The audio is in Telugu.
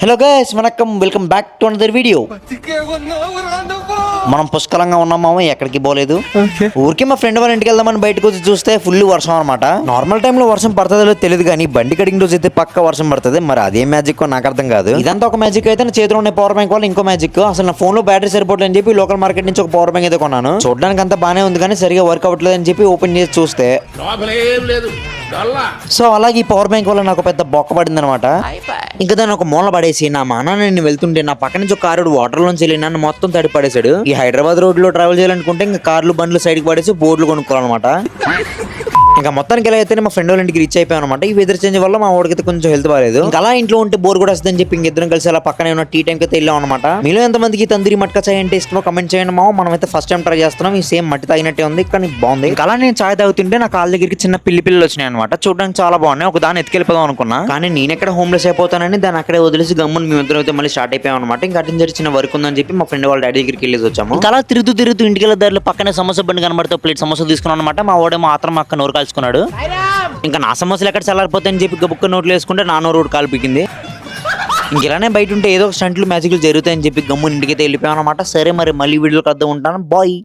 Hello guys vanakkam welcome back to another video. మనం పుష్కలంగా ఉన్నాము, ఎక్కడికి పోలేదు. ఊరికే మా ఫ్రెండ్ వాళ్ళ ఇంటికి వెళ్దామని బయటకు వచ్చి చూస్తే ఫుల్ వర్షం అనమాట. నార్మల్ టైమ్ లో వర్షం పడుతుందో తెలియదు కానీ బండి కడిగిన రోజు అయితే పక్క వర్షం పడుతుంది. మరి అదే మ్యాజిక్ నాకు అర్థం కాదు. ఇదంతా ఒక మ్యాజిక్ అయితే నా చేతిలో ఉన్న పవర్ బ్యాంక్ వల్ల ఇంకో మ్యాజిక్. అసలు నా ఫోన్ లో బ్యాటరీ సరిపోతుంది అని చెప్పి లోకల్ మార్కెట్ నుంచి ఒక పవర్ బ్యాంక్ అయితే కొన్నాను. చూడడానికి అంతా బానే ఉంది కానీ సరిగా వర్క్ అవ్వట్లేదు అని చెప్పి ఓపెన్ చేసి చూస్తే సో అలాగే ఈ పవర్ బ్యాంక్ వల్ల నాకు పెద్ద బొక్క పడింది అనమాట. ఇంకా దాన్ని ఒక మూల పడేసి నా మాన నేను వెళ్తుంటే నా పక్క నుంచి ఒక కారు వాటర్ లోంచి వెళ్ళి నన్ను మొత్తం తడి పడేశాడు. ఈ హైదరాబాద్ రోడ్ లో ట్రావెల్ చేయాలనుకుంటే ఇంకా కార్లు బండ్లు సైడ్ కి పడేసి బోర్డులు కొనుక్కోవాలన్నమాట. ఇంకా మొత్తానికి ఎలా అయితే మా ఫ్రెండ్ వాళ్ళ ఇంటికి రీచ్ అయిపోయాం అనమాట. ఈ వెదర్ చేంజ్ వల్ల మా వాడికి కొంచెం హెల్త్ బాలేదు. ఇంకా అలా ఇంట్లో ఉంటే బోర్ కూడా వస్తుందని చెప్పి ఇంకిద్దరం కలిసి అలా పక్కనే ఉన్న టీ టైం అయితే వెళ్ళాం అనమాట. మీలో ఎంతమందికి తందూరి మట్కా చాయ్ అంటే ఇష్టమో కమెంట్ చేయండి. మనమైతే ఫస్ట్ టైం ట్రై చేస్తున్నాం. ఈ సేమ్ మట్టి తాగినట్టే ఉంది కానీ బాగుంది. ఇంకా అలా నేను చాయ్ తాగుతుంటే నా కాళ్ళ దగ్గరికి చిన్న పిల్లలు వచ్చినాయి అనమాట. చూడడానికి చాలా బాగున్నాయి. ఒక దాన్ని ఎత్తుకెళ్ళిపోదాం అనుకున్నా కానీ నేను ఎక్కడ హోమ్లెస్ అయిపోతానని దాన్ని అక్కడే వదిలేసి గమ్మున మేమిద్దరం అయితే మళ్ళీ స్టార్ట్ అయిపోయాం అనమాట. ఇంకా అటు నుంచి చిన్న వర్క్ ఉందని చెప్పి మా ఫ్రెండ్ వాళ్ళ డాడీ దగ్గరికి వెళ్ళేసి వచ్చాము. ఇంకా అలా తిరుగుతూ ఇంటికి వెళ్ళే దారిలో పక్కనే సమోసా బండి కనబడితే ప్లేట్ సమోసా తీసుకున్నాను అనమాట. మా వాడేమో మాత్రం అక్క నోరు కాల్చుకున్నాడు. ఇంకా నా సమస్యలు ఎక్కడ చల్లారిపోతాయని చెప్పి గబుక్క నోట్లు వేసుకుంటే నా నోరు రోడ్డు కాలు పీకింది. ఇంకెలానే బయట ఉంటే ఏదో ఒక స్టంట్లు మ్యాజిక్లు జరుగుతాయని చెప్పి గమ్మున ఇంటికైతే వెళ్ళిపోయాం అనమాట. సరే మరి మళ్ళీ వీడియోకి అర్థం ఉంటాను. బాయ్.